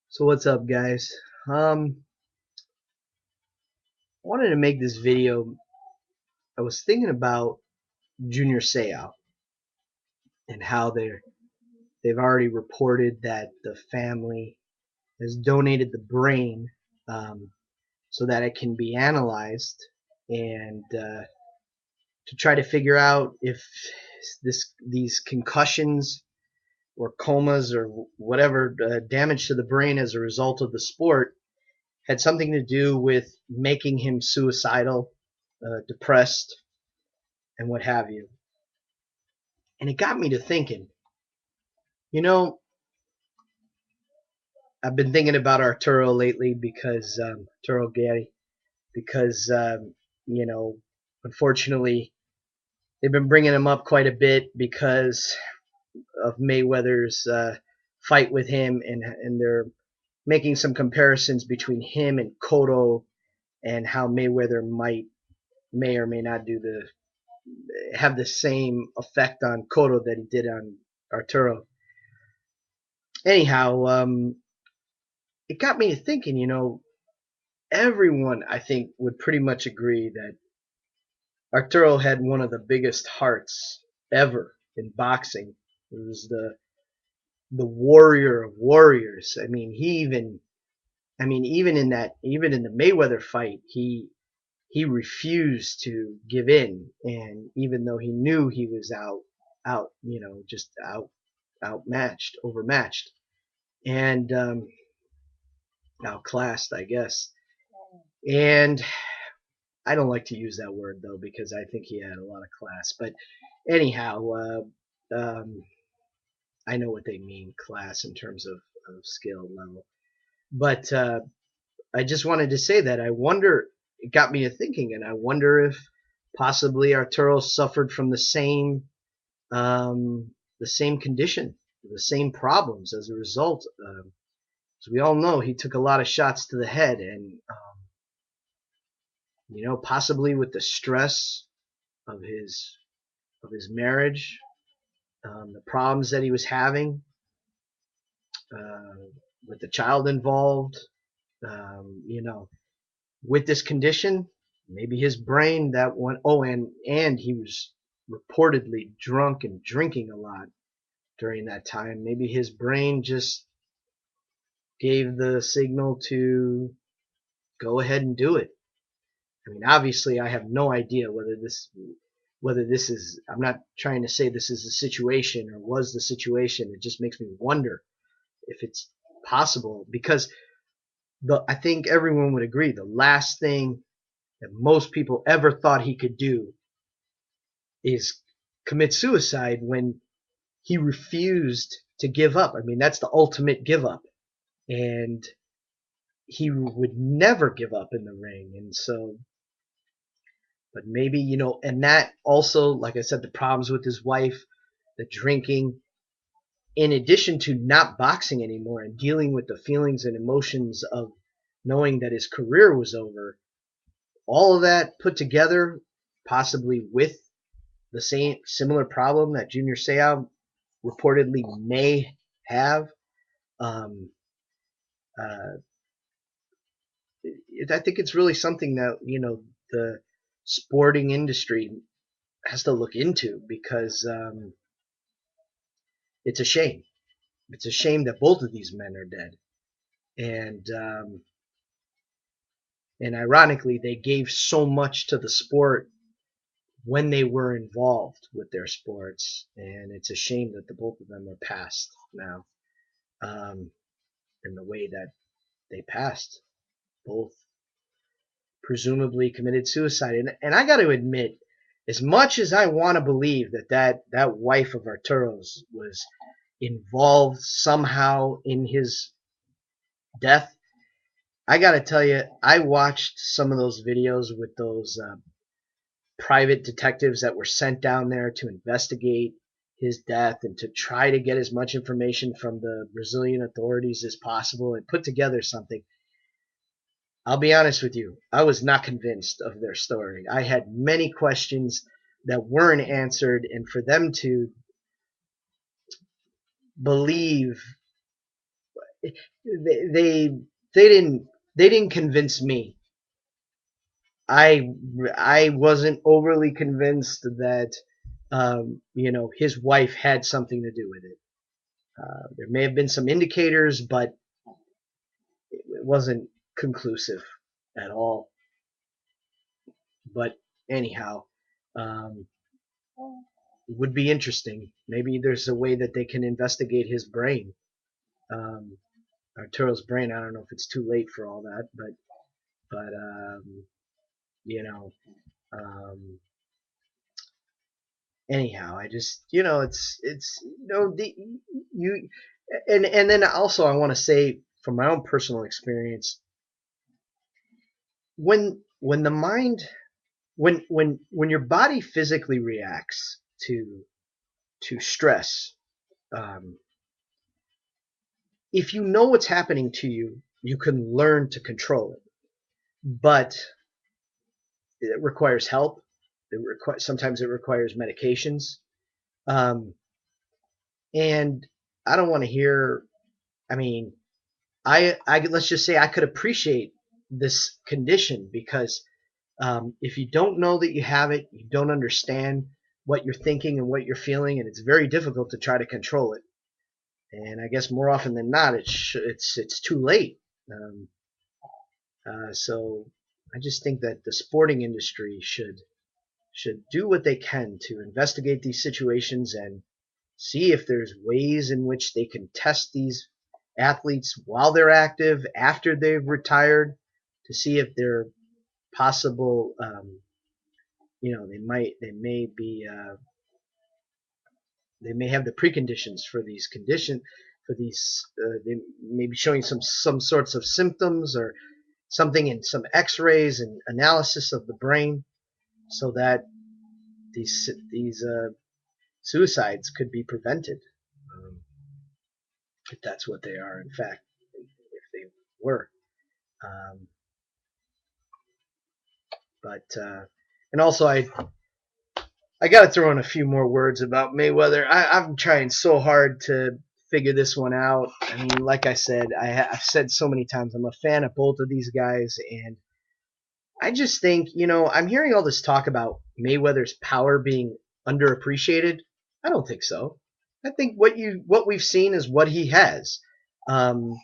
So what's up, guys? I wanted to make this video. I was thinking about Junior Seau and how they've already reported that the family has donated the brain so that it can be analyzed and to try to figure out if these concussions or comas or whatever damage to the brain as a result of the sport had something to do with making him suicidal, depressed, and what have you. And it got me to thinking, you know, I've been thinking about Arturo lately because Arturo Gatti, because unfortunately, they've been bringing him up quite a bit because of Mayweather's fight with him, and they're making some comparisons between him and Cotto, and how Mayweather may or may not have the same effect on Cotto that he did on Arturo. Anyhow, it got me thinking. Everyone I think would pretty much agree that Arturo had one of the biggest hearts ever in boxing. It was the warrior of warriors. Even in the Mayweather fight, he refused to give in, and even though he knew he was just outmatched, overmatched, and outclassed, I guess. And I don't like to use that word though because I think he had a lot of class. But anyhow, I know what they mean, class in terms of skill level. But I just wanted to say that I wonder. It got me to thinking, and I wonder if possibly Arturo suffered from the same condition, the same problems as a result. As we all know, he took a lot of shots to the head, and possibly with the stress of his marriage, the problems that he was having uh, with the child involved, with this condition, maybe his brain that one. Oh, and he was reportedly drunk and drinking a lot during that time. Maybe his brain just gave the signal to go ahead and do it. I mean, obviously, I have no idea whether this is. I'm not trying to say this is the situation or was the situation. It just makes me wonder if it's possible because I think everyone would agree the last thing that most people ever thought he could do is commit suicide when he refused to give up. I mean, that's the ultimate give up, and he would never give up in the ring. And so, but maybe, and that also, like I said, the problems with his wife, the drinking, in addition to not boxing anymore and dealing with the feelings and emotions of knowing that his career was over, all of that put together, possibly with the same similar problem that Junior Seau reportedly may have. Um, uh, I think it's really something that the sporting industry has to look into because it's a shame. It's a shame that both of these men are dead, and ironically, they gave so much to the sport when they were involved with their sports, and it's a shame that the both of them are passed now, in the way that they passed. Both presumably committed suicide, and I got to admit, as much as I want to believe that wife of Arturo's was involved somehow in his death, I got to tell you, I watched some of those videos with those private detectives that were sent down there to investigate his death and to try to get as much information from the Brazilian authorities as possible and put together something. I'll be honest with you, I was not convinced of their story. I had many questions that weren't answered, and for them to believe they they didn't convince me. I I wasn't overly convinced that his wife had something to do with it. There may have been some indicators, but it wasn't conclusive at all. But anyhow, um, it would be interesting. Maybe there's a way that they can investigate his brain, um, Arturo's brain. I don't know if it's too late for all that, but you know, um, anyhow, I just it's the you and then also I want to say from my own personal experience, when the mind when your body physically reacts to stress, um, if you know what's happening to you, you can learn to control it. But it requires help. Sometimes it requires medications. Um, and I don't want to hear. I mean, I let's just say I could appreciate this condition because if you don't know that you have it, you don't understand what you're thinking and what you're feeling, and it's very difficult to try to control it. And I guess more often than not, it's too late. So I just think that the sporting industry should do what they can to investigate these situations and see if there's ways in which they can test these athletes while they're active, after they've retired, to see if they're possible. They may have the preconditions for these condition for these. They may be showing some sorts of symptoms or something in some X-rays and analysis of the brain, so that these suicides could be prevented, if that's what they are. In fact, if they were. Um, but and also I got to throw in a few more words about Mayweather. I'm trying so hard to figure this one out. I mean, like I said, I've said so many times, I'm a fan of both of these guys, and I just think, I'm hearing all this talk about Mayweather's power being underappreciated. I don't think so. I think what we've seen is what he has. Um,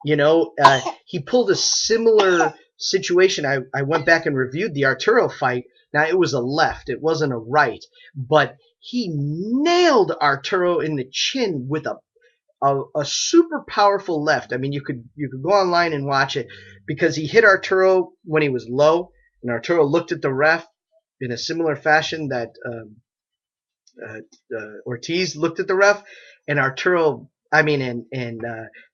he pulled a similar situation. I went back and reviewed the Arturo fight. Now it was a left, it wasn't a right, but he nailed Arturo in the chin with a super powerful left. I mean, you could go online and watch it because he hit Arturo when he was low, and Arturo looked at the ref in a similar fashion that uh, Ortiz looked at the ref, and Arturo, I mean, and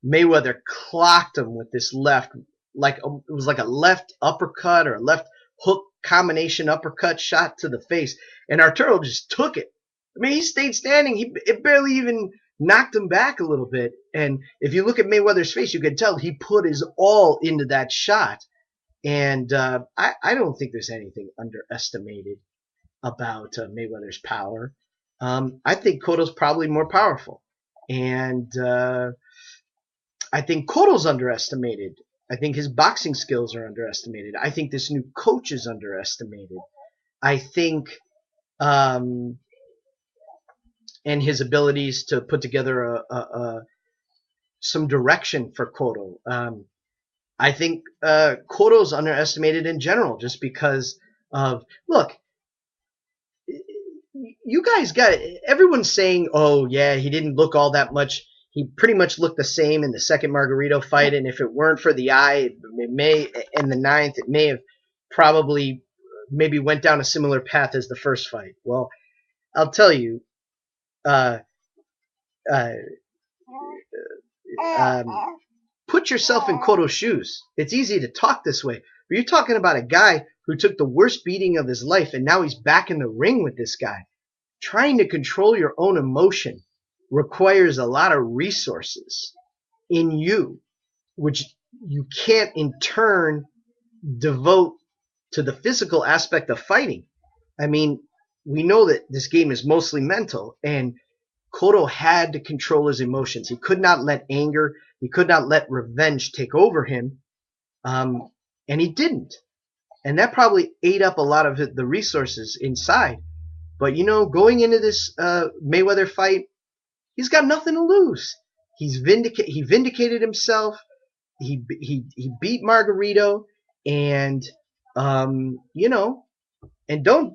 Mayweather clocked him with this left, like it was like a left uppercut or a left hook combination uppercut shot to the face, and Arturo just took it. I mean, he stayed standing. It barely even knocked him back a little bit. And if you look at Mayweather's face, you can tell he put his all into that shot. And I don't think there's anything underestimated about Mayweather's power. I think Cotto's probably more powerful. And I think Cotto's underestimated. I think his boxing skills are underestimated. I think this new coach is underestimated. I think and his abilities to put together some direction for Cotto. I think Cotto's underestimated in general, just because of look. You guys got it. Everyone's saying, "Oh yeah, he didn't look all that much. He pretty much looked the same in the second Margarito fight, and if it weren't for the eye, it may in the ninth, it may have probably maybe went down a similar path as the first fight." Well, I'll tell you, uh, uh, um, put yourself in Cotto's shoes. It's easy to talk this way, but you're talking about a guy who took the worst beating of his life, and now he's back in the ring with this guy. Trying to control your own emotion requires a lot of resources in you, which you can't in turn devote to the physical aspect of fighting. I mean, we know that this game is mostly mental, and Cotto had to control his emotions. He could not let anger, he could not let revenge take over him, and he didn't. And that probably ate up a lot of the resources inside. But going into this Mayweather fight, he's got nothing to lose. He vindicated himself. He beat Margarito, and you know, and don't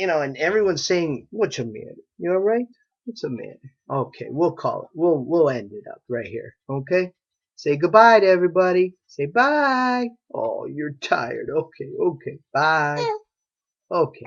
and everyone's saying, "What's a man? You all right? What's a man?" Okay, we'll call it. We'll end it up right here. Okay, say goodbye to everybody. Say bye. Oh, you're tired. Okay, bye. Okay.